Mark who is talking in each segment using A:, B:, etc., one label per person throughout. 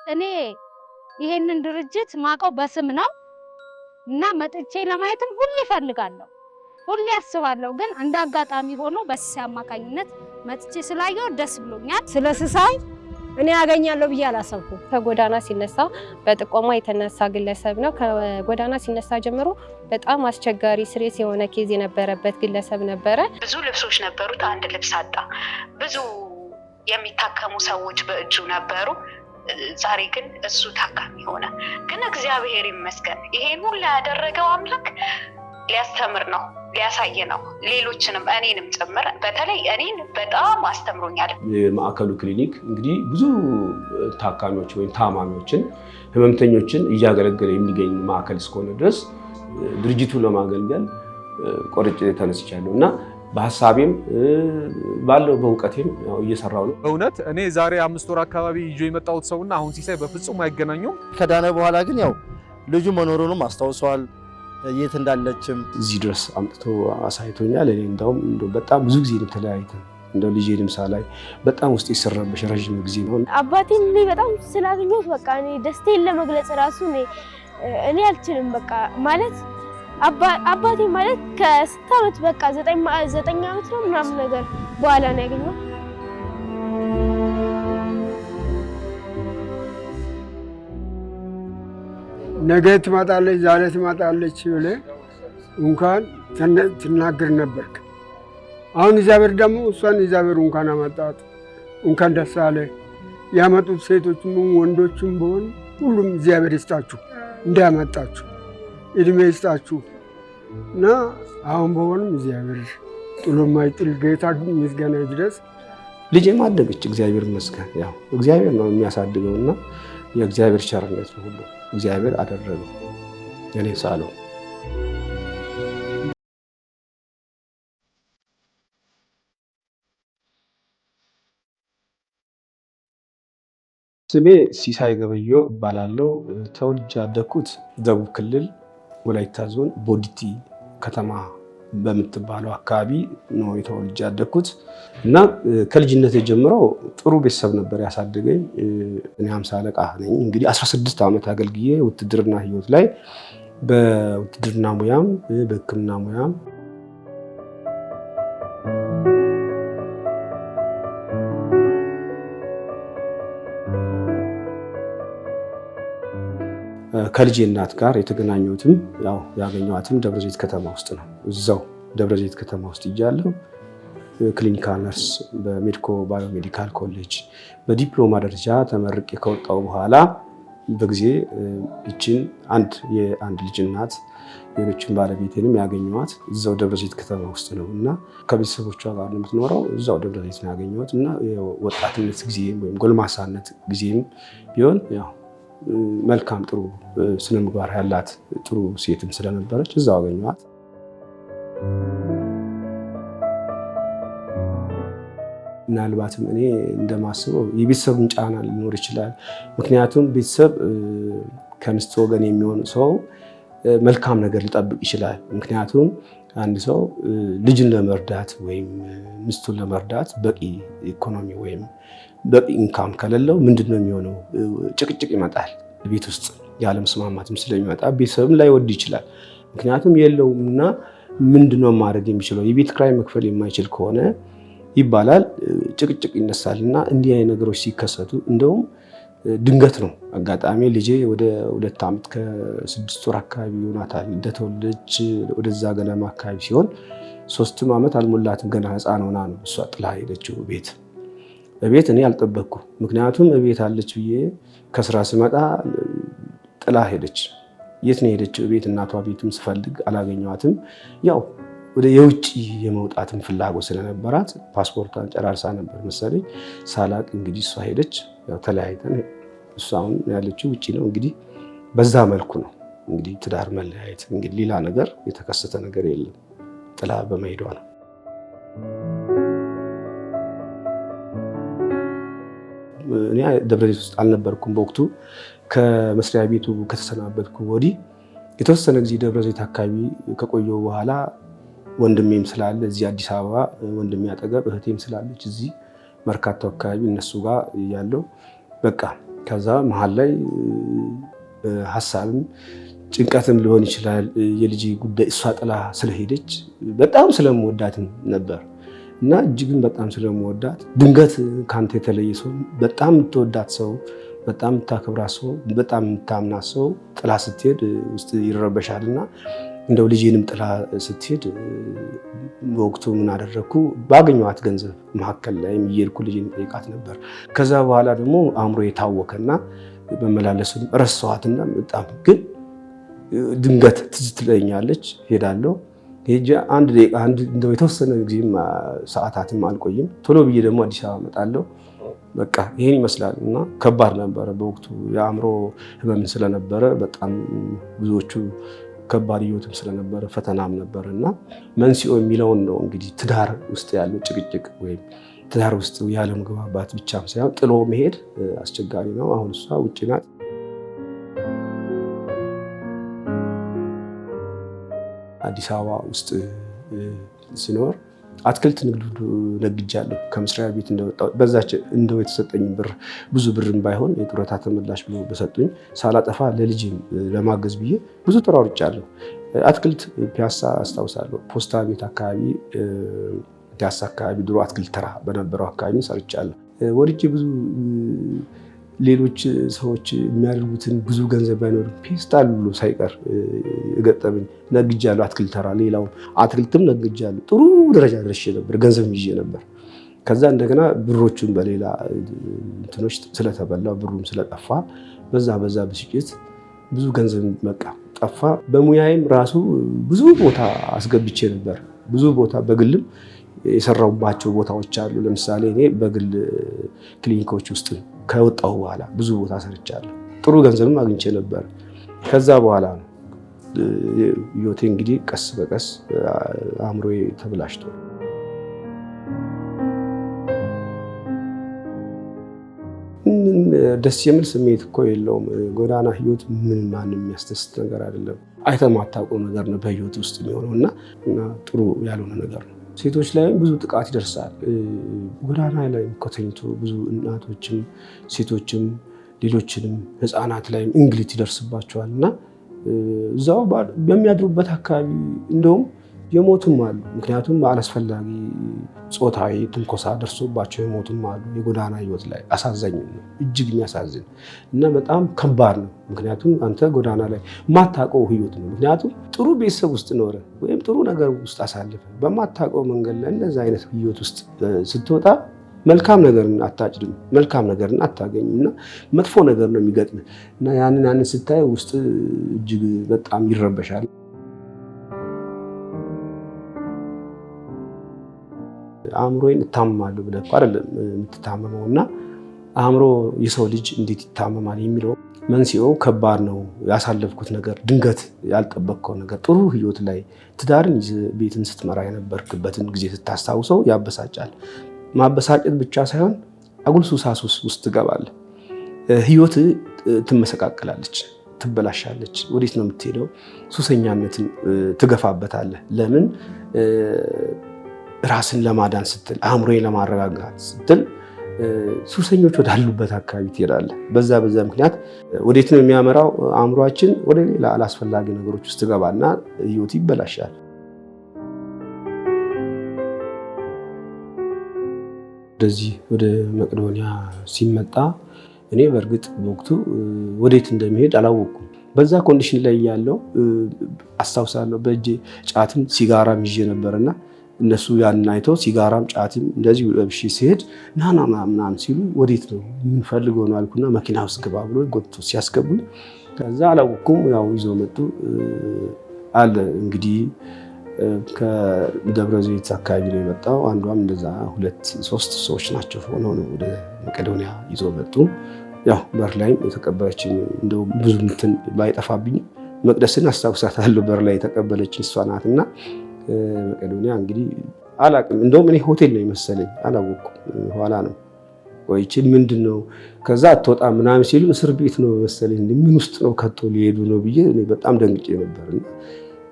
A: እኔ ይሄንን ድርጅት ማቀው በስም ነው እና መጥቼ ለማየትም ሁሌ እፈልጋለሁ ሁሌ አስባለሁ ግን እንደ አጋጣሚ ሆኖ በሲሳይ አማካኝነት መጥቼ ስላየው ደስ ብሎኛል።
B: ስለ ሲሳይ እኔ ያገኛለሁ ብዬ አላሰብኩም።
C: ከጎዳና ሲነሳ በጥቆማ የተነሳ ግለሰብ ነው። ከጎዳና ሲነሳ ጀምሮ በጣም አስቸጋሪ ስሬስ የሆነ ኬዝ የነበረበት ግለሰብ ነበረ።
D: ብዙ ልብሶች ነበሩት፣ አንድ ልብስ አጣ። ብዙ የሚታከሙ ሰዎች በእጁ ነበሩ። ዛሬ ግን እሱ ታካሚ ሆነ። ግን እግዚአብሔር ይመስገን ይሄን ሁሉ ያደረገው አምላክ ሊያስተምር ነው፣ ሊያሳይ ነው። ሌሎችንም እኔንም ጭምር በተለይ እኔን በጣም አስተምሮኛል።
E: የማዕከሉ ክሊኒክ እንግዲህ ብዙ ታካሚዎች ወይም ታማሚዎችን ህመምተኞችን እያገለገለ የሚገኝ ማዕከል እስከሆነ ድረስ ድርጅቱን ለማገልገል ቆርጬ ተነስቻለሁ እና በሐሳቤም ባለው በእውቀቴም እየሰራው ነው።
F: እውነት እኔ ዛሬ 5 ወር አካባቢ ይዞ የመጣሁት ሰውና አሁን ሲሳይ በፍጹም አይገናኙም።
G: ከዳነ በኋላ ግን ያው ልጁ መኖሩንም አስታውሰዋል። የት እንዳለችም
E: እዚህ ድረስ አምጥቶ አሳይቶኛል። እኔ እንደውም በጣም ብዙ ጊዜ ተለያይተን እንደው ልጄንም ሳላይ በጣም ውስጥ ይሰራበሽ ረጅም ጊዜ ነው።
H: አባቴን በጣም ስላገኘሁት በቃ እኔ ደስታዬን ለመግለጽ ራሱ እኔ አልችልም። በቃ ማለት አባቴ ማለት ከስንት ዓመት በቃ 9 ዓመት ነው ምናምን ነገር በኋላ ነው ያገኘሁት።
I: ነገ ትመጣለች ዛሬ ትመጣለች ብለህ እንኳን ትናገር ነበርክ። አሁን እግዚአብሔር ደግሞ እሷን እግዚአብሔር እንኳን አመጣት። እንኳን ደስ አለ። ያመጡት ሴቶችም ወንዶችም ቢሆን ሁሉም እግዚአብሔር ይስጣችሁ፣ እንዳያመጣችሁ እድሜ ይስጣችሁ እና አሁን በሆነም እግዚአብሔር ጥሎ የማይጥል ጌታ ምስጋና ይድረስ።
E: ልጄም አደገች፣ እግዚአብሔር ይመስገን። ያው እግዚአብሔር ነው የሚያሳድገውና የእግዚአብሔር ቸርነት ነው ሁሉ እግዚአብሔር አደረገው እኔ ሳለው። ስሜ ሲሳይ ገበየሁ እባላለሁ። ተወልጄ ያደግኩት ደቡብ ክልል ወላይታ ዞን ቦዲቲ ከተማ በምትባለው አካባቢ ነው ተወልጄ ያደግኩት እና ከልጅነት ጀምሮ ጥሩ ቤተሰብ ነበር ያሳደገኝ። እኔ 50 አለቃ ነኝ። እንግዲህ 16 ዓመት አገልግዬ ውትድርና ህይወት ላይ በውትድርና ሙያም በሕክምና ሙያም ከልጄ እናት ጋር የተገናኘሁትም ያው ያገኘኋትም ደብረዘይት ከተማ ውስጥ ነው። እዛው ደብረዘይት ከተማ ውስጥ እያለሁ ክሊኒካል ነርስ በሜዲኮ ባዮሜዲካል ኮሌጅ በዲፕሎማ ደረጃ ተመርቄ ከወጣሁ በኋላ በጊዜ እችን የአንድ ልጅ እናት ሌሎችን ባለቤቴንም ያገኘኋት እዛው ደብረዘይት ከተማ ውስጥ ነው እና ከቤተሰቦቿ ጋር ነው የምትኖረው። እዛው ደብረዘይት ነው ያገኘኋት እና ወጣትነት ጊዜም ወይም ጎልማሳነት ጊዜም ቢሆን ያው መልካም ጥሩ ስነ ምግባር ያላት ጥሩ ሴትም ስለነበረች እዛው አገኘኋት። ምናልባትም እኔ እንደማስበው የቤተሰብን ጫና ሊኖር ይችላል። ምክንያቱም ቤተሰብ ከምስት ወገን የሚሆን ሰው መልካም ነገር ሊጠብቅ ይችላል። ምክንያቱም አንድ ሰው ልጅን ለመርዳት ወይም ሚስቱን ለመርዳት በቂ ኢኮኖሚ ወይም በቂ ኢንካም ከሌለው ምንድን ነው የሚሆነው? ጭቅጭቅ ይመጣል። ቤት ውስጥ ያለመስማማትም ስለሚመጣ ቤተሰብም ላይወድ ይችላል። ምክንያቱም የለውም እና ምንድን ነው ማድረግ የሚችለው? የቤት ኪራይ መክፈል የማይችል ከሆነ ይባላል ጭቅጭቅ ይነሳል። እና እንዲህ አይነት ነገሮች ሲከሰቱ እንደውም ድንገት ነው አጋጣሚ ልጄ ወደ 2 ዓመት ከ6 ወር አካባቢ ይሆናታል እንደተወለደች ወደዛ ገናማ አካባቢ ሲሆን 3 ዓመት አልሞላትም ገና ህፃን ሆና ነው እሷ ጥላ ሄደችው ቤት እኔ አልጠበቅኩም። ምክንያቱም ቤት አለች ብዬ ከስራ ስመጣ ጥላ ሄደች። የት ነው ሄደችው? ቤት እናቷ ቤትም ስፈልግ አላገኘኋትም። ያው ወደ የውጭ የመውጣትም ፍላጎት ስለነበራት ፓስፖርቷን ጨራርሳ ነበር መሰለኝ ሳላቅ እንግዲህ እሷ ሄደች። ያው ተለያይተን እሷ አሁን ያለችው ውጭ ነው። እንግዲህ በዛ መልኩ ነው እንግዲህ ትዳር መለያየት። እንግዲህ ሌላ ነገር የተከሰተ ነገር የለም። ጥላ በመሄዷ ነው። እኔ ደብረዘይት ውስጥ አልነበርኩም በወቅቱ። ከመስሪያ ቤቱ ከተሰናበትኩ ወዲህ የተወሰነ ጊዜ ደብረዘይት አካባቢ ከቆየሁ በኋላ ወንድሜም ስላለ እዚህ አዲስ አበባ ወንድሜ አጠገብ እህቴም ስላለች እዚህ መርካቶ አካባቢ እነሱ ጋር ያለው በቃ ከዛ መሀል ላይ ሀሳብም ጭንቀትም ሊሆን ይችላል የልጅ ጉዳይ እሷ ጥላ ስለሄደች በጣም ስለምወዳት ነበር እና እጅግን በጣም ስለምወዳት ድንገት ካንተ የተለየ ሰው በጣም የምትወዳት ሰው በጣም የምታከብራት ሰው በጣም የምታምናት ሰው ጥላ ስትሄድ ውስጥ ይረበሻልና እንደው ልጄንም ጥላ ስትሄድ በወቅቱ ምን አደረግኩ ባገኘኋት ገንዘብ መካከል ላይ እየሄድኩ ልጄን ጠይቃት ነበር። ከዛ በኋላ ደግሞ አእምሮ የታወከና በመላለሱን ረሳኋትና በጣም ግን ድንገት ትዝ ትለኛለች። ሄዳለሁ ሄጄ አንድ ደቂቃ እንደው የተወሰነ ጊዜም ሰዓታትም አልቆይም። ቶሎ ብዬ ደግሞ አዲስ አበባ እመጣለሁ። በቃ ይሄን ይመስላል እና ከባድ ነበረ በወቅቱ የአእምሮ ህመም ስለነበረ በጣም ብዙዎቹ ከባድ ህይወትም ስለነበረ ፈተናም ነበር እና መንስኤው የሚለውን ነው እንግዲህ ትዳር ውስጥ ያለው ጭቅጭቅ ወይም ትዳር ውስጥ ያለመግባባት ብቻም ሳይሆን ጥሎ መሄድ አስቸጋሪ ነው። አሁን እሷ ውጭ ናት። አዲስ አበባ ውስጥ ሲኖር አትክልት ንግድ ነግጃለሁ። ከመስሪያ ቤት እንደወጣሁ በዛች እንደው የተሰጠኝ ብር ብዙ ብርም ባይሆን የጡረታ ተመላሽ ብሎ በሰጡኝ ሳላጠፋ ለልጅ ለማገዝ ብዬ ብዙ ተሯሩጫለሁ። አትክልት ፒያሳ አስታውሳለሁ። ፖስታ ቤት አካባቢ ፒያሳ አካባቢ ድሮ አትክልት ተራ በነበረው አካባቢ ሰርቻለሁ። ወድጄ ብዙ ሌሎች ሰዎች የሚያደርጉትን ብዙ ገንዘብ ባይኖርም ፔስታል ብሎ ሳይቀር የገጠመኝ ነግጃለሁ። አትክልት ተራ ሌላው አትክልትም ነግጃለሁ። ጥሩ ደረጃ ደርሼ ነበር፣ ገንዘብ ይዤ ነበር። ከዛ እንደገና ብሮቹን በሌላ እንትኖች ስለተበላው ብሩም ስለጠፋ በዛ ብስጭት ብዙ ገንዘብ በቃ ጠፋ። በሙያዬም ራሱ ብዙ ቦታ አስገብቼ ነበር። ብዙ ቦታ በግልም የሰራሁባቸው ቦታዎች አሉ። ለምሳሌ እኔ በግል ክሊኒኮች ውስጥ ከወጣሁ በኋላ ብዙ ቦታ ሰርቻለሁ። ጥሩ ገንዘብም አግኝቼ ነበር። ከዛ በኋላ ነው ህይወቴ እንግዲህ ቀስ በቀስ አእምሮዬ ተብላሽቶ ደስ የሚል ስሜት እኮ የለውም። ጎዳና ህይወት ምን ማንም የሚያስደስት ነገር አይደለም። አይተህ የማታውቀው ነገር ነው በህይወት ውስጥ የሚሆነው እና ጥሩ ያልሆነ ነገር ነው። ሴቶች ላይም ብዙ ጥቃት ይደርሳል። ጎዳና ላይ ተኝቶ ብዙ እናቶችም ሴቶችም ሌሎችንም ህፃናት ላይም እንግልት ይደርስባቸዋል እና እዛው በሚያድሩበት አካባቢ እንደውም የሞቱም አሉ። ምክንያቱም አላስፈላጊ ጾታዊ ትንኮሳ ደርሶባቸው የሞቱም አሉ። የጎዳና ህይወት ላይ አሳዛኝ ነው፣ እጅግ የሚያሳዝን እና በጣም ከባድ ነው። ምክንያቱም አንተ ጎዳና ላይ የማታውቀው ህይወት ነው። ምክንያቱም ጥሩ ቤተሰብ ውስጥ ኖረ ወይም ጥሩ ነገር ውስጥ አሳልፈ በማታውቀው መንገድ ላይ እንደዛ አይነት ህይወት ውስጥ ስትወጣ መልካም ነገርን አታጭድም፣ መልካም ነገርን አታገኝም እና መጥፎ ነገር ነው የሚገጥምህ እና ያንን ስታይ ውስጥ እጅግ በጣም ይረበሻል። አእምሮዬን እታመማለሁ ብለህ እኮ አይደለም የምትታመመው እና አእምሮ የሰው ልጅ እንዴት ይታመማል የሚለው መንስኤው ከባድ ነው። ያሳለፍኩት ነገር ድንገት ያልጠበቅከው ነገር ጥሩ ህይወት ላይ ትዳርን ቤትን ስትመራ የነበርክበትን ጊዜ ስታስታውሰው ያበሳጫል። ማበሳጨት ብቻ ሳይሆን አጉል ሱሳሱስ ውስጥ ትገባለህ። ህይወት ትመሰቃቀላለች፣ ትበላሻለች። ወዴት ነው የምትሄደው? ሱሰኛነትን ትገፋበታለህ። ለምን? ራስን ለማዳን ስትል አእምሮዬን ለማረጋጋት ስትል ሱሰኞች ወዳሉበት አካባቢ ትሄዳለህ። በዛ ምክንያት ወዴት ነው የሚያመራው? አእምሯችን ወደ ሌላ አላስፈላጊ ነገሮች ውስጥ ትገባና ህይወት ይበላሻል። ወደዚህ ወደ መቄዶንያ ሲመጣ እኔ በእርግጥ በወቅቱ ወዴት እንደሚሄድ አላወቅኩም። በዛ ኮንዲሽን ላይ ያለው አስታውሳለሁ። በእጄ ጫትም ሲጋራም ይዤ ነበርና እነሱ ያንን አይተው ሲጋራም ጫትም እንደዚህ ለብሼ ሲሄድ ናና ምናምን ሲሉ ወዴት ነው የምንፈልገው ነው አልኩና መኪና ውስጥ ግባ ብሎ ጎትቶ ሲያስገቡኝ ከዛ አላወቅኩም። ያው ይዘው መጡ አለ እንግዲህ ከደብረ ዘይት አካባቢ ነው የመጣው። አንዷም እንደዛ 2-3 ሰዎች ናቸው ሆነው ነው ወደ መቄዶንያ ይዘው መጡ። ያው በር ላይም የተቀበለችኝ እንደው ብዙ እንትን ባይጠፋብኝ መቅደስን አስታውሳታለሁ። በር ላይ የተቀበለችኝ እሷ ናትና መቄዶንያ እንግዲህ አላውቅም። እንደውም እኔ ሆቴል ነው የመሰለኝ አላወቅኩም። ኋላ ነው ቆይቼ ምንድን ነው ከዛ አትወጣ ምናምን ሲሉ እስር ቤት ነው መሰለኝ ምን ውስጥ ነው ከቶ ሊሄዱ ነው ብዬ እኔ በጣም ደንግጬ ነበርና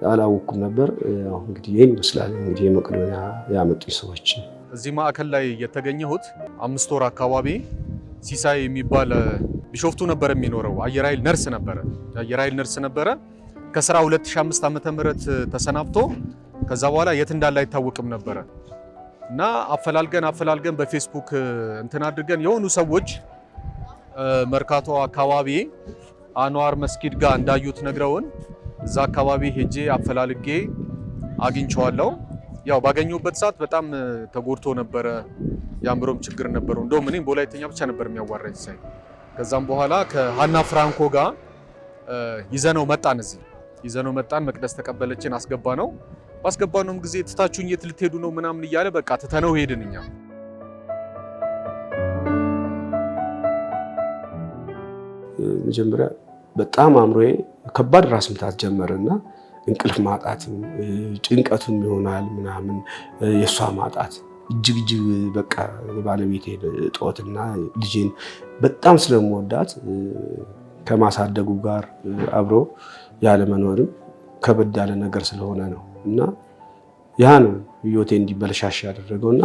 E: አላወቅኩም ነበር። ያው እንግዲህ ይሄን ይመስላል እንግዲህ መቄዶንያ ያመጡኝ ሰዎች።
F: እዚህ ማዕከል ላይ የተገኘሁት 5 ወር አካባቢ ሲሳይ የሚባል ቢሾፍቱ ነበር የሚኖረው። አየር ኃይል ነርስ ነበረ። ከስራ 2005 ዓመተ ምህረት ተሰናብቶ ከዛ በኋላ የት እንዳለ አይታወቅም ነበረ እና አፈላልገን በፌስቡክ እንትን አድርገን የሆኑ ሰዎች መርካቶ አካባቢ አንዋር መስጊድ ጋር እንዳዩት ነግረውን እዛ አካባቢ ሄጄ አፈላልጌ አግኝቼዋለሁ። ያው ባገኘሁበት ሰዓት በጣም ተጎድቶ ነበረ። የአእምሮም ችግር ነበረው። እንደውም እኔም በወላይተኛ ብቻ ነበር የሚያዋራኝ ሳይ። ከዛም በኋላ ከሃና ፍራንኮ ጋር ይዘነው መጣን። መቅደስ ተቀበለችን፣ አስገባነው። ባስገባነውም ጊዜ ትታችሁኝ የት ልትሄዱ ነው ምናምን እያለ በቃ ትተነው ሄድን። እኛ
E: መጀመሪያ በጣም አእምሮዬ ከባድ ራስ ምታት ጀመረና እንቅልፍ ማጣትም ጭንቀቱም ይሆናል ምናምን የሷ ማጣት እጅግ በቃ ባለቤቴ ጦትና ልጄን በጣም ስለምወዳት ከማሳደጉ ጋር አብሮ ያለ መኖርም ከበድ ያለ ነገር ስለሆነ ነው እና ያ ነው ህይወቴ እንዲበለሻሽ ያደረገውና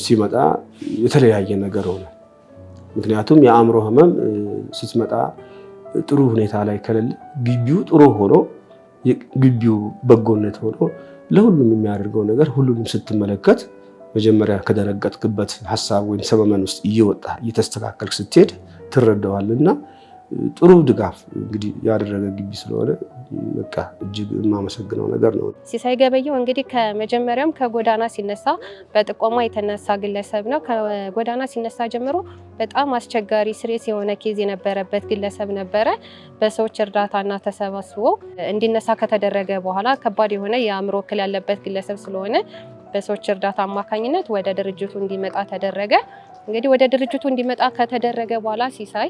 E: ሲመጣ የተለያየ ነገር ሆነ። ምክንያቱም የአእምሮ ህመም ስትመጣ ጥሩ ሁኔታ ላይ ከሌለ ግቢው ጥሩ ሆኖ ግቢው በጎነት ሆኖ ለሁሉም የሚያደርገው ነገር ሁሉንም ስትመለከት መጀመሪያ ከደረገጥክበት ሐሳብ ወይም ሰመመን ውስጥ እየተስተካከልክ ስትሄድ ትረዳዋልና ጥሩ ድጋፍ እንግዲህ ያደረገ ግቢ ስለሆነ በቃ እጅግ የማመሰግነው ነገር ነው።
C: ሲሳይ ገበየው እንግዲህ ከመጀመሪያም ከጎዳና ሲነሳ በጥቆማ የተነሳ ግለሰብ ነው። ከጎዳና ሲነሳ ጀምሮ በጣም አስቸጋሪ ስሬስ የሆነ ኬዝ የነበረበት ግለሰብ ነበረ። በሰዎች እርዳታና ተሰባስቦ እንዲነሳ ከተደረገ በኋላ ከባድ የሆነ የአእምሮ እክል ያለበት ግለሰብ ስለሆነ በሰዎች እርዳታ አማካኝነት ወደ ድርጅቱ እንዲመጣ ተደረገ። እንግዲህ ወደ ድርጅቱ እንዲመጣ ከተደረገ በኋላ ሲሳይ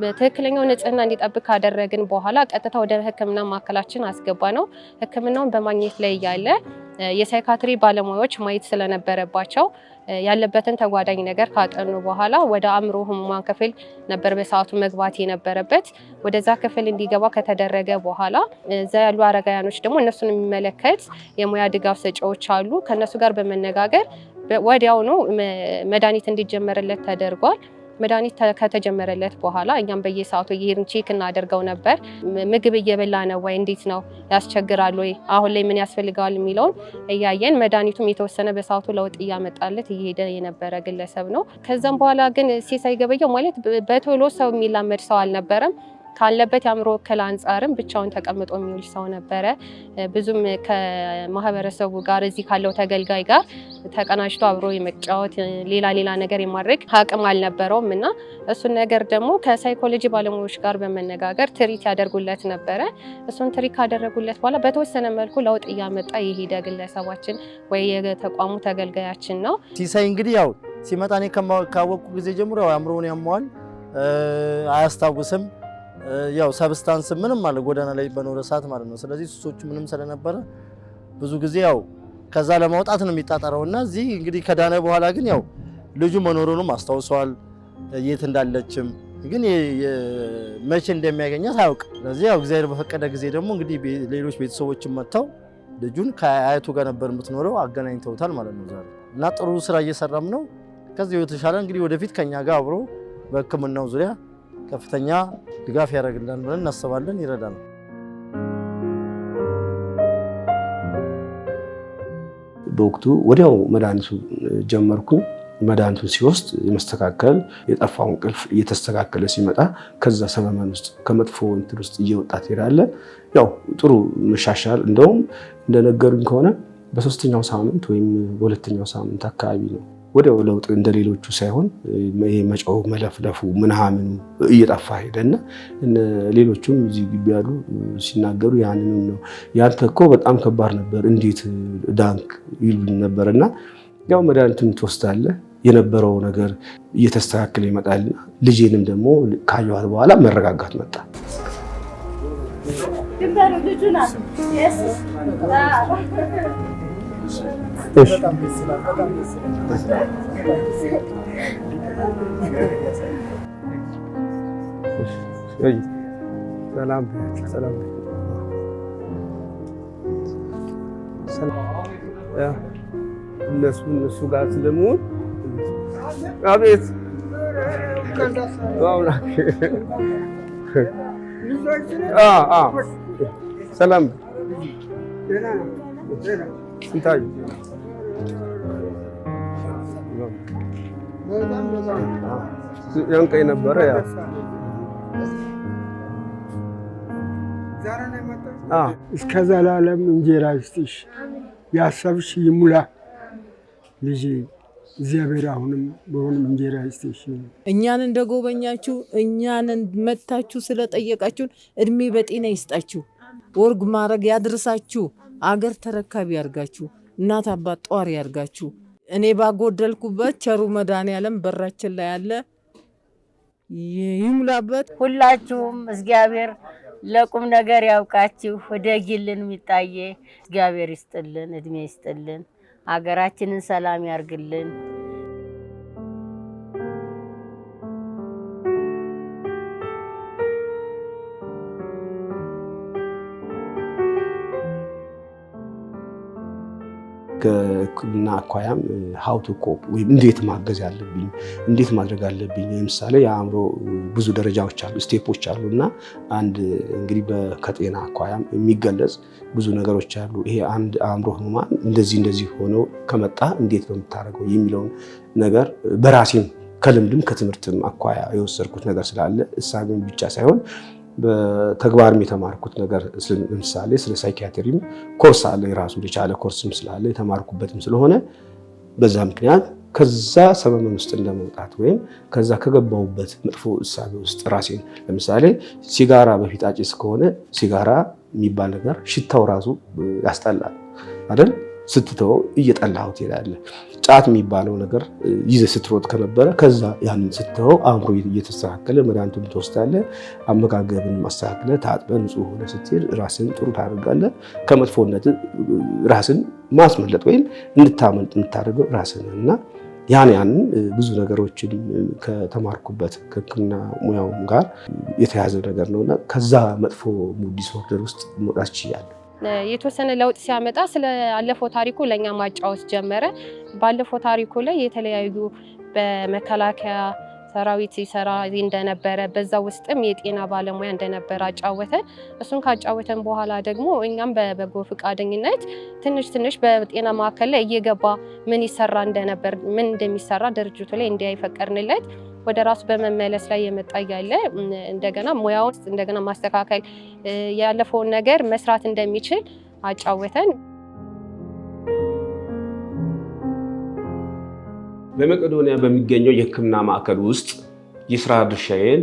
C: በትክክለኛው ንጽህና እንዲጠብቅ ካደረግን በኋላ ቀጥታ ወደ ሕክምና ማዕከላችን አስገባ ነው። ሕክምናውን በማግኘት ላይ ያለ የሳይካትሪ ባለሙያዎች ማየት ስለነበረባቸው ያለበትን ተጓዳኝ ነገር ካጠኑ በኋላ ወደ አእምሮ ህሙማን ክፍል ነበር በሰዓቱ መግባት የነበረበት። ወደዛ ክፍል እንዲገባ ከተደረገ በኋላ እዛ ያሉ አረጋውያኖች ደግሞ እነሱን የሚመለከት የሙያ ድጋፍ ሰጪዎች አሉ። ከነሱ ጋር በመነጋገር ወዲያውኑ መድኃኒት እንዲጀመርለት ተደርጓል። መድኃኒት ከተጀመረለት በኋላ እኛም በየሰዓቱ እየሄድን ቼክ እናደርገው ነበር። ምግብ እየበላ ነው ወይ፣ እንዴት ነው፣ ያስቸግራል ወይ፣ አሁን ላይ ምን ያስፈልገዋል የሚለውን እያየን መድኃኒቱም የተወሰነ በሰዓቱ ለውጥ እያመጣለት እየሄደ የነበረ ግለሰብ ነው። ከዛም በኋላ ግን ሲሳይ ገበየው ማለት በቶሎ ሰው የሚላመድ ሰው አልነበረም። ካለበት የአእምሮ እክል አንጻርም ብቻውን ተቀምጦ የሚውል ሰው ነበረ። ብዙም ከማህበረሰቡ ጋር እዚህ ካለው ተገልጋይ ጋር ተቀናጅቶ አብሮ የመጫወት ሌላ ነገር የማድረግ አቅም አልነበረውም እና እሱን ነገር ደግሞ ከሳይኮሎጂ ባለሙያዎች ጋር በመነጋገር ትሪት ያደርጉለት ነበረ። እሱን ትሪት ካደረጉለት በኋላ በተወሰነ መልኩ ለውጥ እያመጣ የሄደ ግለሰባችን ወይ የተቋሙ ተገልጋያችን ነው።
G: ሲሳይ እንግዲህ ያው ሲመጣ እኔ ካወቅኩ ጊዜ ጀምሮ አእምሮውን ያመዋል፣ አያስታውስም። ያው ሰብስታንስ ምንም አለ ጎዳና ላይ በኖረ ሰዓት ማለት ነው። ስለዚህ ሱሶች ምንም ስለነበረ ብዙ ጊዜ ያው ከዛ ለማውጣት ነው የሚጣጣረውና እዚህ እንግዲህ ከዳነ በኋላ ግን ያው ልጁ መኖሩንም አስታውሰዋል። የት እንዳለችም ግን መቼ እንደሚያገኛት አያውቅ። ስለዚህ ያው እግዚአብሔር በፈቀደ ጊዜ ደግሞ እንግዲህ ሌሎች ቤተሰቦችም መጥተው ልጁን ከአያቱ ጋር ነበር የምትኖረው አገናኝተውታል ማለት ነው ዛሬ እና ጥሩ ስራ እየሰራም ነው። ከዚህ የተሻለ እንግዲህ ወደፊት ከኛ ጋር አብሮ በሕክምናው ዙሪያ ከፍተኛ ድጋፍ ያደርግልናል ብለን እናስባለን። ይረዳል።
E: በወቅቱ ወዲያው መድኃኒቱ ጀመርኩኝ። መድኃኒቱን ሲወስድ የመስተካከል የጠፋው እንቅልፍ እየተስተካከለ ሲመጣ ከዛ ሰመመን ውስጥ ከመጥፎ እንትን ውስጥ እየወጣ ትሄዳለ። ያው ጥሩ መሻሻል እንደውም እንደነገሩኝ ከሆነ በሶስተኛው ሳምንት ወይም በሁለተኛው ሳምንት አካባቢ ነው ወዲያው ለውጥ እንደሌሎቹ ሳይሆን መጫው መለፍለፉ ምናምኑ እየጠፋ ሄደና ሌሎቹም እዚህ ግቢ ያሉ ሲናገሩ ያንኑ ነው ያንተ እኮ በጣም ከባድ ነበር እንዴት ዳንክ ይሉን ነበርና ያው መድኃኒቱን ትወስዳለህ የነበረው ነገር እየተስተካከለ ይመጣልና ልጄንም ደግሞ ካየኋት በኋላ መረጋጋት መጣ።
I: እነሱ ጋር ስለመሆን አቤት
E: ሰላም እንታዩ ያንቀኝ ነበረ። ያ
I: እስከ ዘላለም እንጀራ ይስጥሽ፣ ያሰብሽ ይሙላ ልጄ። እግዚአብሔር አሁንም በሆንም እንጀራ ይስጥሽ።
J: እኛን እንደጎበኛችሁ እኛን መታችሁ ስለጠየቃችሁን እድሜ በጤና ይስጣችሁ፣ ወርግ ማረግ ያድርሳችሁ፣ አገር ተረካቢ ያርጋችሁ፣ እናት አባት ጧሪ ያርጋችሁ። እኔ ባጎደልኩበት ቸሩ መድኃኔዓለም በራችን ላይ ያለ ይሙላበት።
B: ሁላችሁም እግዚአብሔር ለቁም ነገር ያውቃችሁ። ወደጊልን ሚጣዬ እግዚአብሔር ይስጥልን፣ እድሜ ይስጥልን፣ አገራችንን ሰላም ያርግልን።
E: ከሕክምና አኳያም ሃው ቱ ኮፕ ወይም እንዴት ማገዝ ያለብኝ እንዴት ማድረግ አለብኝ። ለምሳሌ የአእምሮ ብዙ ደረጃዎች አሉ፣ ስቴፖች አሉ እና አንድ እንግዲህ ከጤና አኳያም የሚገለጽ ብዙ ነገሮች አሉ። ይሄ አንድ አእምሮ ህሙማን እንደዚህ ሆነው ከመጣ እንዴት ነው የምታደርገው የሚለውን ነገር በራሴም ከልምድም ከትምህርትም አኳያ የወሰድኩት ነገር ስላለ እሳቤን ብቻ ሳይሆን በተግባርም የተማርኩት ነገር ለምሳሌ ስለ ሳይኪያትሪም ኮርስ አለ፣ የራሱ የቻለ ኮርስም ስላለ የተማርኩበትም ስለሆነ በዛ ምክንያት ከዛ ሰመመን ውስጥ እንደመውጣት ወይም ከዛ ከገባሁበት መጥፎ እሳቤ ውስጥ ራሴን ለምሳሌ ሲጋራ በፊት አጭስ ከሆነ ሲጋራ የሚባል ነገር ሽታው ራሱ ያስጠላል አይደል? ስትተው እየጠላሁት ትሄዳለህ። ጫት የሚባለው ነገር ይዘህ ስትሮጥ ከነበረ ከዛ ያንን ስትተው አእምሮ እየተስተካከለ መድኃኒቱን ትወስዳለህ። አመጋገብን ማስተካከለ ታጥበህ ንጹህ ሆነ ስትሄድ ራስን ጥሩ ታደርጋለህ። ከመጥፎነት ራስን ማስመለጥ ወይም እንድታመልጥ የምታደርገው ራስን እና ያንን ብዙ ነገሮችን ከተማርኩበት ከሕክምና ሙያውም ጋር የተያዘ ነገር ነውና ከዛ መጥፎ ሙድ ዲስኦርደር ውስጥ መውጣት ችያለሁ።
C: የተወሰነ ለውጥ ሲያመጣ ስለ አለፈው ታሪኩ ለኛ ማጫወት ጀመረ። ባለፈው ታሪኩ ላይ የተለያዩ በመከላከያ ሰራዊት ሲሰራ እንደነበረ በዛ ውስጥም የጤና ባለሙያ እንደነበረ አጫወተን። እሱን ካጫወተን በኋላ ደግሞ እኛም በበጎ ፈቃደኝነት ትንሽ በጤና ማዕከል ላይ እየገባ ምን ይሰራ እንደነበር ምን እንደሚሰራ ድርጅቱ ላይ እንዲያይ ፈቀድንለት። ወደ ራሱ በመመለስ ላይ የመጣ ያለ እንደገና ሙያው ውስጥ እንደገና ማስተካከል ያለፈውን ነገር መስራት እንደሚችል አጫወተን።
E: በመቄዶንያ በሚገኘው የሕክምና ማዕከል ውስጥ የስራ ድርሻዬን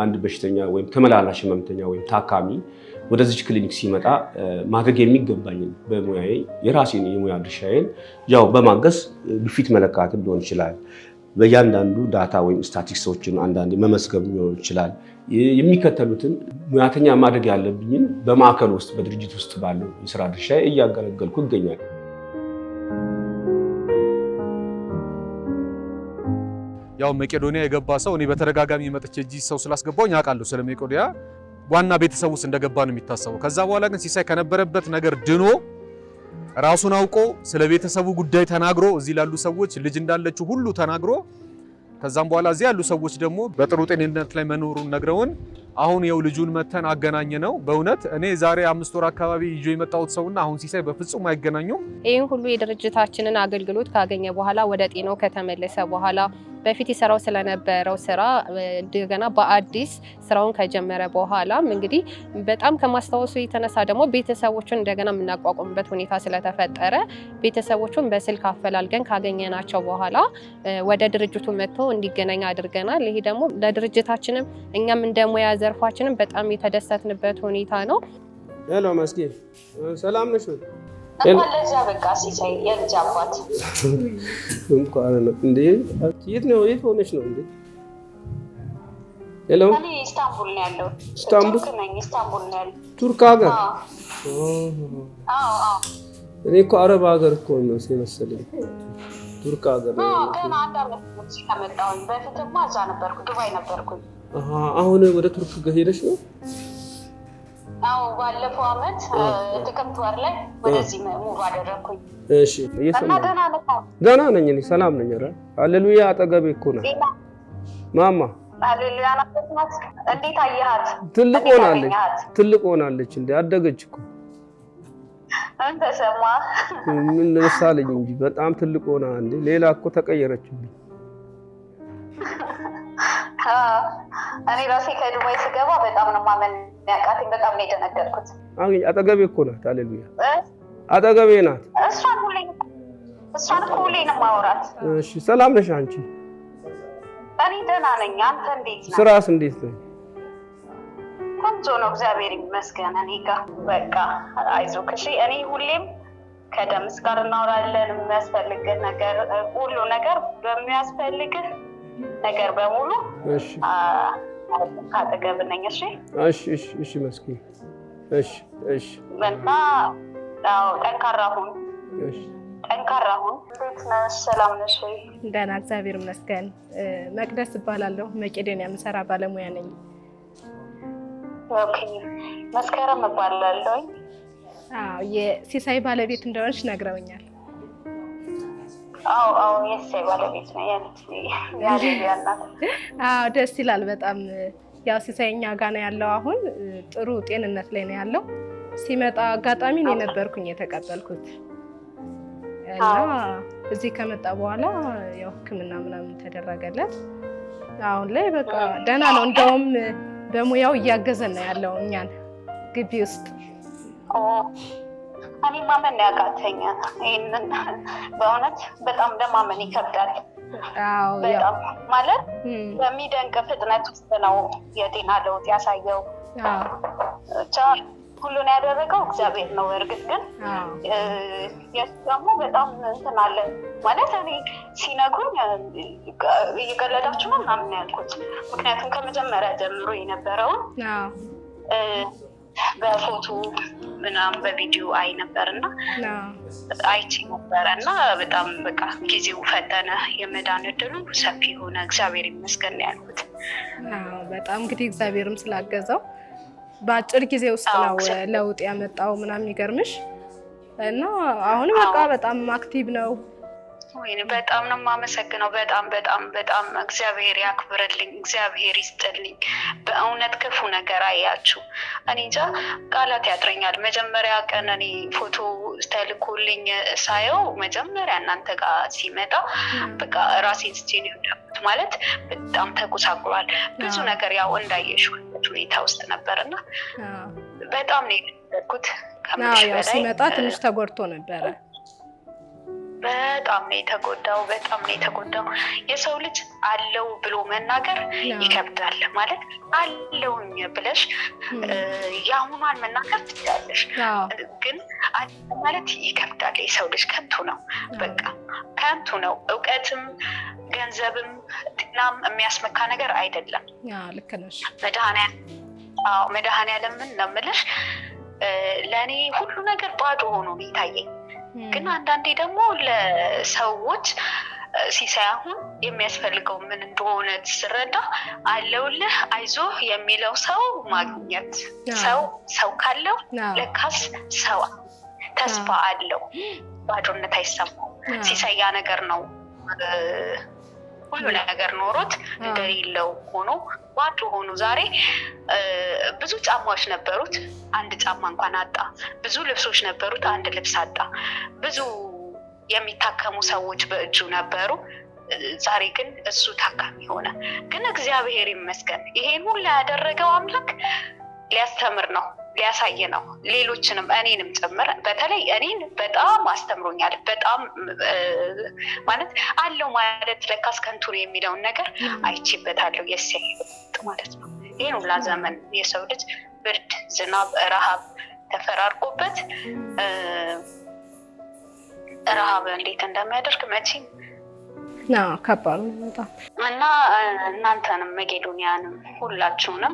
E: አንድ በሽተኛ ወይም ተመላላሽ ህመምተኛ ወይም ታካሚ ወደዚች ክሊኒክ ሲመጣ ማድረግ የሚገባኝን በሙያዬ የራሴን የሙያ ድርሻዬን ያው በማገዝ ግፊት መለካት ሊሆን ይችላል። በእያንዳንዱ ዳታ ወይም ስታቲስቲክሶችን አንዳንዴ መመዝገብ ሊሆን ይችላል። የሚከተሉትን ሙያተኛ ማድረግ ያለብኝን በማዕከል ውስጥ በድርጅት ውስጥ ባለው የስራ ድርሻዬ እያገለገልኩ ይገኛል።
F: ያው መቄዶንያ የገባ ሰው እኔ በተደጋጋሚ መጥቼ እዚህ ሰው ስላስገባውኝ አውቃለሁ። ስለ መቄዶንያ ዋና ቤተሰብ ውስጥ እንደገባ ነው የሚታሰበው። ከዛ በኋላ ግን ሲሳይ ከነበረበት ነገር ድኖ ራሱን አውቆ ስለ ቤተሰቡ ጉዳይ ተናግሮ እዚህ ላሉ ሰዎች ልጅ እንዳለችው ሁሉ ተናግሮ ከዛም በኋላ እዚህ ያሉ ሰዎች ደግሞ በጥሩ ጤንነት ላይ መኖሩን ነግረውን አሁን የው ልጁን መተን አገናኘ ነው። በእውነት እኔ ዛሬ 5 ወር አካባቢ ይዞ የመጣሁት ሰውና አሁን ሲሳይ በፍጹም አይገናኙም።
C: ይሄን ሁሉ የድርጅታችንን አገልግሎት ካገኘ በኋላ ወደ ጤናው ከተመለሰ በኋላ በፊት ይሰራው ስለነበረው ስራ እንደገና በአዲስ ስራውን ከጀመረ በኋላም እንግዲህ በጣም ከማስታወሱ የተነሳ ደግሞ ቤተሰቦቹን እንደገና የምናቋቁምበት ሁኔታ ስለተፈጠረ ቤተሰቦቹን በስልክ አፈላልገን ካገኘናቸው በኋላ ወደ ድርጅቱ መጥቶ እንዲገናኝ አድርገናል። ይሄ ደግሞ ለድርጅታችንም እኛም እንደሙያ ዘርፋችንም በጣም የተደሰትንበት ሁኔታ ነው።
E: ሄሎ መስኪን ሰላም ነሽ?
D: እንኳን ለዛ በቃ ሲሳይ የልጅ አባት
E: እንኳን ነው እንዴ? የት ሆነሽ ነው እንዴ? ሄሎ
D: እኔ ኢስታንቡል ነው ያለው።
E: ኢስታንቡል
D: ነኝ። ኢስታንቡል ነው ያለው።
E: ቱርክ ሀገር?
D: አዎ።
E: እኔ እኮ አረብ ሀገር እኮ ነው መሰለኝ። ቱርክ ሀገር ነው።
D: ገና አንድ አመት ነው ከመጣሁኝ። በፊትማ እዛ ነበርኩ፣ ዱባይ ነበርኩኝ።
E: አሁን ወደ ቱርክ ሄደሽ ነው?
D: አዎ ባለፈው አመት ጥቅምት ወር ላይ ወደዚህ ሙቭ አደረኩኝ።
E: እሺ
D: እና ደህና ነኝ።
E: ደህና ነኝ እኔ ሰላም ነኝ። ኧረ ሃሌሉያ አጠገቤ እኮ ነው። ማማ
D: ሃሌሉያ ናት። እንዴት አየሃት?
E: ትልቅ ሆናለች እንዴ አደገች እኮ
D: አንተ ሰማ
E: ምን ለሳለኝ እንጂ በጣም ትልቅ ሆና እንዴ ሌላ እኮ ተቀየረችብኝ።
D: እኔ ራሴ ከዱባይ ስገባ በጣም ነው ማመን ያቃተኝ። በጣም ነው የደነገጥኩት።
E: አጠገቤ እኮ ናት። ሃሌሉያ አጠገቤ ናት።
D: እሷን ሁሌ ነው የማወራት።
E: እሺ ሰላም ነሽ አንቺ?
D: እኔ ደህና ነኝ። አንተ እንዴት ነህ?
E: ስራስ እንዴት ነው?
D: ቆንጆ ነው እግዚአብሔር ይመስገን። እኔ ጋር በቃ አይዞህ እሺ። እኔ ሁሌም ከደምስ ጋር እናወራለን። የሚያስፈልግህ ነገር ሁሉ ነገር በሚያስፈልግህ ነገር በሙሉ
E: እሺ
D: ካጠገብህ ነኝ። እሺ
E: እሺ መስኪን እሺ
D: እና ጠንካራ ሁን።
E: እሺ
D: ጠንካራ ሁን። እንዴት ነሽ? ሰላም ነሽ ወይ?
K: ደህና እግዚአብሔር ይመስገን። መቅደስ እባላለሁ። መቄዶንያ የምሰራ ባለሙያ ነኝ።
D: ኦኬ። መስከረም እባላለሁ።
K: የሲሳይ ባለቤት እንደሆነች ነግረውኛል።
D: አዎ የሲሳይ ባለቤት ነው ያለያናት።
K: ደስ ይላል በጣም። ያው ሲሳይ እኛ ጋር ነው ያለው። አሁን ጥሩ ጤንነት ላይ ነው ያለው። ሲመጣ አጋጣሚ ነው የነበርኩኝ የተቀበልኩት እና እዚህ ከመጣ በኋላ ያው ሕክምና ምናምን ተደረገለት። አሁን ላይ በቃ ደህና ነው። እንደውም በሙያው እያገዘን ነው ያለው እኛን ግቢ ውስጥ።
D: እኔ ማመን ያቃተኝ ይሄንን በእውነት በጣም ለማመን ይከብዳል። በጣም ማለት በሚደንቅ ፍጥነት ውስጥ ነው የጤና ለውጥ ያሳየው። ሁሉን ያደረገው እግዚአብሔር ነው። እርግጥ ግን ደግሞ በጣም እንትን አለ ማለት እኔ ሲነግሩኝ እየቀለዳችሁ ነው ምናምን ያልኩት። ምክንያቱም ከመጀመሪያ ጀምሮ የነበረውን በፎቶ ምናምን በቪዲዮ አይ ነበርና አይቼ ነበረና በጣም በቃ ጊዜው ፈጠነ፣ የመዳን እድሉ ሰፊ ሆነ። እግዚአብሔር ይመስገን ያልኩት።
K: በጣም እንግዲህ እግዚአብሔርም ስላገዘው በአጭር ጊዜ ውስጥ ነው ለውጥ ያመጣው ምናምን የሚገርምሽ። እና አሁን በቃ በጣም አክቲቭ ነው።
D: ወይኔ በጣም ነው የማመሰግነው። በጣም እግዚአብሔር ያክብርልኝ፣ እግዚአብሔር ይስጥልኝ። በእውነት ክፉ ነገር አያችሁ። እኔ እንጃ ቃላት ያጥረኛል። መጀመሪያ ቀን እኔ ፎቶ ተልኮልኝ ሳየው መጀመሪያ እናንተ ጋር ሲመጣ በቃ ራሴን ስቴን ይወዳኩት ማለት በጣም ተጎሳቁሏል። ብዙ ነገር ያው እንዳየሽው ሁኔታ ውስጥ ነበርና በጣም ነው የደረኩት። ከምሽ በላይ
K: ሲመጣ ትንሽ ተጎድቶ ነበረ።
D: በጣም ነው የተጎዳው። የሰው ልጅ አለው ብሎ መናገር ይከብዳል። ማለት አለውኝ ብለሽ ያሁኗን መናገር ትችላለሽ፣ ግን ማለት ይከብዳል። የሰው ልጅ ከንቱ ነው፣ በቃ ከንቱ ነው። እውቀትም ገንዘብም ጤናም የሚያስመካ ነገር አይደለም።
K: ልክ ነሽ።
D: መድኃኔዓለምን ነው የምልሽ። ለእኔ ሁሉ ነገር ባዶ ሆኖ ነው የታየኝ። ግን አንዳንዴ ደግሞ ለሰዎች ሲሳይ አሁን የሚያስፈልገው ምን እንደሆነ ስረዳ አለውልህ አይዞህ የሚለው ሰው ማግኘት ሰው ካለው ለካስ ሰው ተስፋ አለው፣ ባዶነት አይሰማው። ሲሳይ ያ ነገር ነው። ሁሉ ነገር ኖሮት እንደሌለው ሆኖ ባዶ ሆኖ ዛሬ ብዙ ጫማዎች ነበሩት፣ አንድ ጫማ እንኳን አጣ። ብዙ ልብሶች ነበሩት፣ አንድ ልብስ አጣ። ብዙ የሚታከሙ ሰዎች በእጁ ነበሩ። ዛሬ ግን እሱ ታካሚ ሆነ። ግን እግዚአብሔር ይመስገን ይሄን ሁሉ ያደረገው አምላክ ሊያስተምር ነው፣ ሊያሳይ ነው። ሌሎችንም እኔንም ጭምር በተለይ እኔን በጣም አስተምሮኛል። በጣም ማለት አለው ማለት ለካስ ከንቱ ነው የሚለውን ነገር አይቼበታለሁ። የሲሳይ ማለት ነው። ይሄን ሁላ ዘመን የሰው ልጅ ብርድ፣ ዝናብ፣ ረሃብ ተፈራርቆበት ረሃብ እንዴት እንደሚያደርግ መቼም
K: ከባድ ነው
D: እና እናንተንም መቄዶንያንም ሁላችሁንም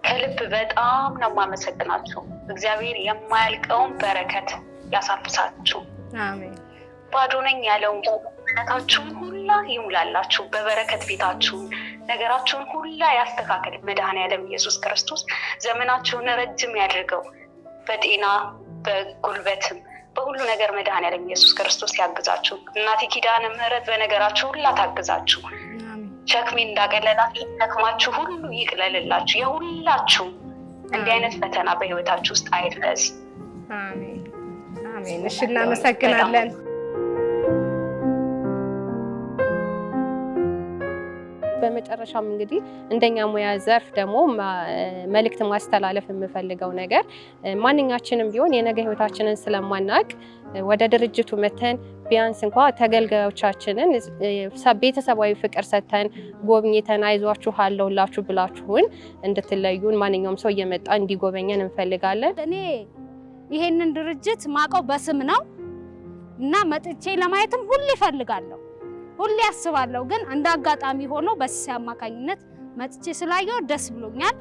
D: ከልብ በጣም ነው የማመሰግናችሁ። እግዚአብሔር የማያልቀውን በረከት ያሳፍሳችሁ።
K: አሜን።
D: ባዶ ነኝ ያለውን እምነታችሁን ሁላ ይሙላላችሁ። በበረከት ቤታችሁን፣ ነገራችሁን ሁላ ያስተካክል መድኃኔዓለም ኢየሱስ ክርስቶስ። ዘመናችሁን ረጅም ያድርገው። በጤና በጉልበትም በሁሉ ነገር መድኃኔዓለም ኢየሱስ ክርስቶስ ያግዛችሁ። እናቴ ኪዳነ ምሕረት በነገራችሁ ሁላ ታግዛችሁ። ሸክሜ እንዳቀለላችሁ ሸክማችሁ ሁሉ ይቅለልላችሁ። የሁላችሁ እንዲህ አይነት ፈተና በህይወታችሁ ውስጥ አይድረስ።
K: አሜን አሜን። እሺ እናመሰግናለን።
C: በመጨረሻም እንግዲህ እንደኛ ሙያ ዘርፍ ደግሞ መልእክት ማስተላለፍ የምፈልገው ነገር ማንኛችንም ቢሆን የነገ ህይወታችንን ስለማናቅ ወደ ድርጅቱ መተን ቢያንስ እንኳን ተገልጋዮቻችንን ቤተሰባዊ ፍቅር ሰተን ጎብኝተን አይዟችሁ አለውላችሁ ብላችሁን እንድትለዩን ማንኛውም ሰው እየመጣ እንዲጎበኘን እንፈልጋለን።
A: እኔ ይሄንን ድርጅት ማቀው በስም ነው እና መጥቼ ለማየትም ሁሌ እፈልጋለሁ፣ ሁሌ አስባለሁ። ግን እንደ አጋጣሚ ሆኖ በሲሳይ አማካኝነት መጥቼ ስላየው ደስ ብሎኛል።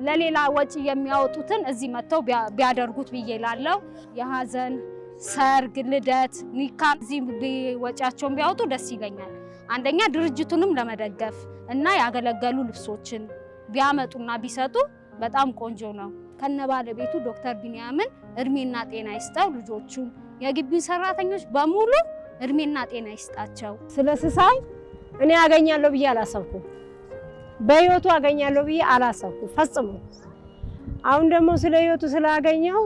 A: ለሌላ ወጪ የሚያወጡትን እዚህ መጥተው ቢያደርጉት ብዬ እላለሁ። የሀዘን ሰርግ፣ ልደት፣ ኒካ እዚህ ወጪያቸውን ቢያወጡ ደስ ይለኛል። አንደኛ ድርጅቱንም ለመደገፍ እና ያገለገሉ ልብሶችን ቢያመጡና ቢሰጡ በጣም ቆንጆ ነው። ከነ ባለቤቱ ዶክተር ቢኒያምን እድሜና ጤና ይስጠው። ልጆቹን የግቢው ሰራተኞች በሙሉ እድሜና ጤና ይስጣቸው።
L: ስለ ሲሳይ እኔ አገኛለሁ ብዬ አላሰብኩም። በህይወቱ አገኛለሁ ብዬ አላሰብኩም ፈጽሞ። አሁን ደግሞ ስለ ህይወቱ ስላገኘው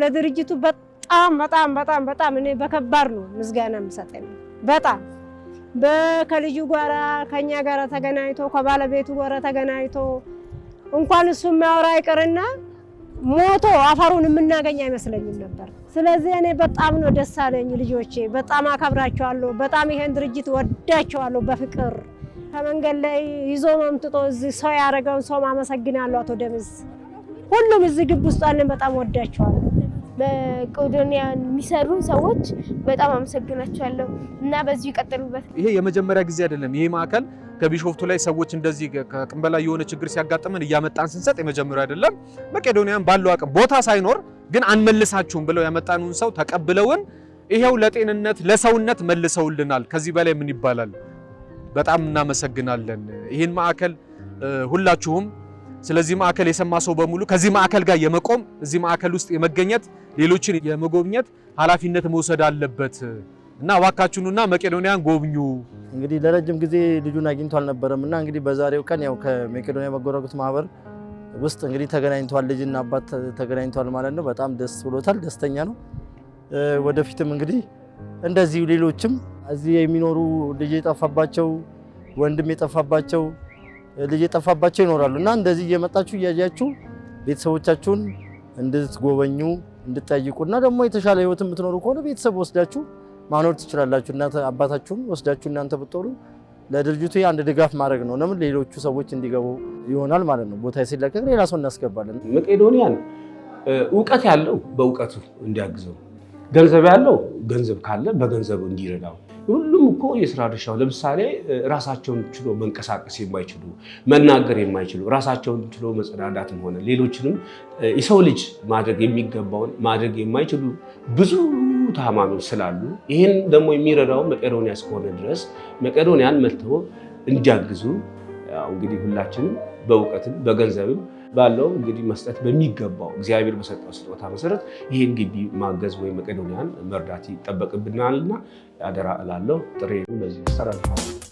L: ለድርጅቱ በጣም እኔ በከባድ ነው ምስጋና የምሰጠው። በጣም ከልጁ ጋራ ከኛ ጋራ ተገናኝቶ ከባለቤቱ ጋራ ተገናኝቶ እንኳን እሱ የሚያወራ ይቅርና ሞቶ አፈሩን የምናገኝ አይመስለኝም ነበር። ስለዚህ እኔ በጣም ነው ደስ አለኝ። ልጆቼ በጣም አከብራቸዋለሁ። በጣም ይሄን ድርጅት ወዳቸዋለሁ በፍቅር ከመንገድ ላይ ይዞ መምጥቶ እዚህ ሰው ያደረገውን ሰው ማመሰግናለሁ። አቶ ደምስ ሁሉም እዚህ ግቢ ውስጥ አለን። በጣም ወዳቸዋለሁ።
H: በመቄዶንያ የሚሰሩ ሰዎች በጣም አመሰግናቸዋለሁ እና በዚሁ ይቀጥሉበት።
F: ይሄ የመጀመሪያ ጊዜ አይደለም። ይሄ ማዕከል ከቢሾፍቱ ላይ ሰዎች እንደዚህ ከአቅም በላይ የሆነ ችግር ሲያጋጥመን እያመጣን ስንሰጥ የመጀመሪያ አይደለም። መቄዶንያን ባለው አቅም ቦታ ሳይኖር ግን አንመልሳችሁም ብለው ያመጣኑን ሰው ተቀብለውን ይሄው ለጤንነት ለሰውነት መልሰውልናል። ከዚህ በላይ ምን ይባላል? በጣም እናመሰግናለን። ይሄን ማዕከል ሁላችሁም ስለዚህ ማዕከል የሰማ ሰው በሙሉ ከዚህ ማዕከል ጋር የመቆም እዚህ ማዕከል ውስጥ የመገኘት ሌሎችን የመጎብኘት ኃላፊነት መውሰድ አለበት እና እባካችሁና መቄዶንያን ጎብኙ።
G: እንግዲህ ለረጅም ጊዜ ልጁን አግኝቶ አልነበረምና እንግዲህ በዛሬው ቀን ያው ከመቄዶንያ በጎ አድራጎት ማህበር ውስጥ እንግዲህ ተገናኝቷል። ልጅና አባት ተገናኝቷል ማለት ነው። በጣም ደስ ብሎታል፣ ደስተኛ ነው። ወደፊትም እንግዲህ እንደዚህ ሌሎችም እዚህ የሚኖሩ ልጅ የጠፋባቸው ወንድም የጠፋባቸው ልጅ የጠፋባቸው ይኖራሉ እና እንደዚህ እየመጣችሁ እያያችሁ ቤተሰቦቻችሁን እንድትጎበኙ እንድትጠይቁና ደግሞ የተሻለ ህይወት የምትኖሩ ከሆነ ቤተሰብ ወስዳችሁ ማኖር ትችላላችሁ። እናንተ አባታችሁን ወስዳችሁ እናንተ ብትኖሩ ለድርጅቱ አንድ ድጋፍ ማድረግ ነው። ለምን ሌሎቹ ሰዎች እንዲገቡ ይሆናል ማለት ነው። ቦታ ሲለቀቅ ሌላ ሰው እናስገባለን።
E: መቄዶንያን እውቀት ያለው በእውቀቱ እንዲያግዘው፣ ገንዘብ ያለው ገንዘብ ካለ በገንዘቡ እንዲረዳው። ሁሉም እኮ የስራ ድርሻው ለምሳሌ ራሳቸውን ችሎ መንቀሳቀስ የማይችሉ መናገር የማይችሉ ራሳቸውን ችሎ መጸዳዳትም ሆነ ሌሎችንም የሰው ልጅ ማድረግ የሚገባውን ማድረግ የማይችሉ ብዙ ታማሚዎች ስላሉ ይህን ደግሞ የሚረዳው መቄዶንያ እስከሆነ ድረስ መቄዶንያን መጥተው እንዲያግዙ እንግዲህ ሁላችንም በእውቀትም በገንዘብም ባለው እንግዲህ መስጠት በሚገባው እግዚአብሔር በሰጠው ስጦታ መሰረት ይሄን ግቢ ማገዝ ወይ መቄዶንያን መርዳት ይጠበቅብናልና ያደራ እላለሁ። ጥሬን በዚህ አስተላልፋለሁ።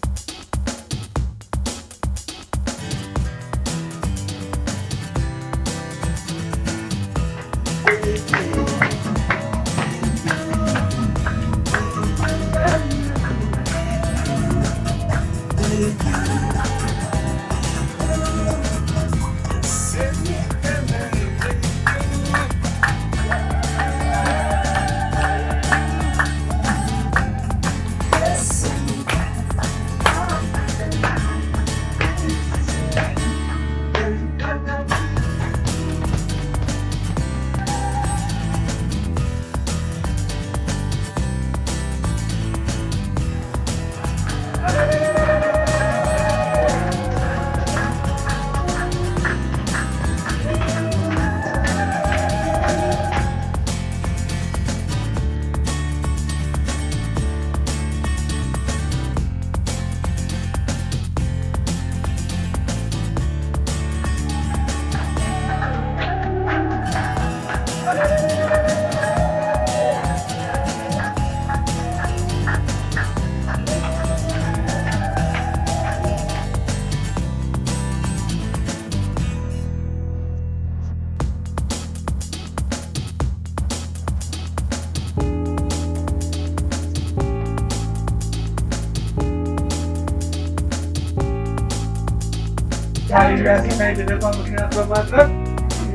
M: የኤልያስና የልደቷ ምክንያት በማድረግ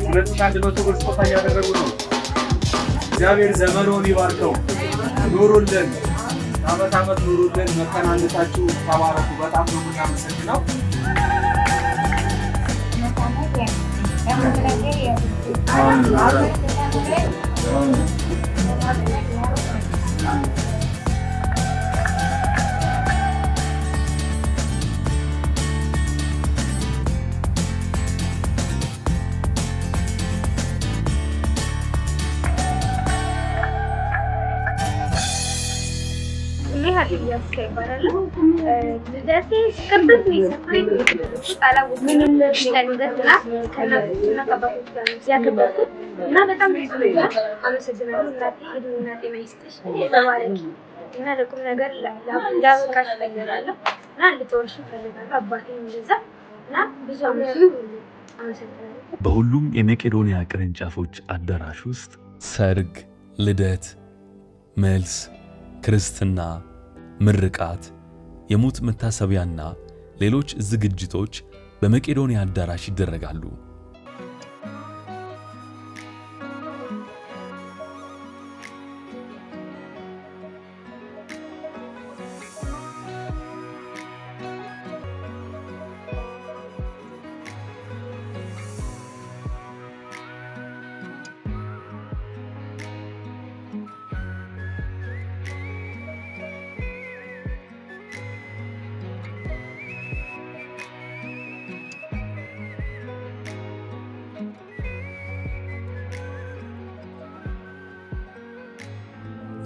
M: 2100 ብር ስጦታ እያደረጉ ነው። እግዚአብሔር ዘመኑን ይባርከው። ኑሩልን፣ ዓመት ዓመት ኑሩልን። መከናነታችሁ ተባረኩ። በጣም ነው የምናመሰግነው።
N: ልደቴ ቅርብ ምንም ልደትና ከእናትና ከአባቶች ጋር ያከበርኩት እና በጣም አመሰግናለሁ። እናቴ ጤና ይስጥሽ፣ ተባረኪ እና ለቁም ነገር ላበቃሽ እፈልጋለሁ እና ልትወርሽ እፈልጋለሁ። አባቴም እንደዛ እና ብዙ አመሰግናለሁ።
O: በሁሉም የመቄዶንያ ቅርንጫፎች አዳራሽ ውስጥ ሰርግ፣ ልደት፣ መልስ፣ ክርስትና፣ ምርቃት፣ የሙት መታሰቢያና ሌሎች ዝግጅቶች በመቄዶንያ አዳራሽ ይደረጋሉ።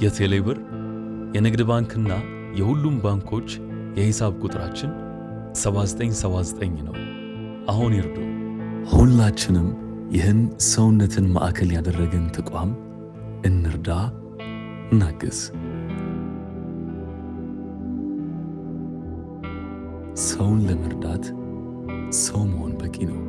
O: የቴሌብር የንግድ ባንክና የሁሉም ባንኮች የሂሳብ ቁጥራችን 7979 ነው። አሁን ይርዱ። ሁላችንም ይህን ሰውነትን ማዕከል ያደረገን ተቋም እንርዳ፣ እናግዝ። ሰውን ለመርዳት ሰው መሆን በቂ ነው።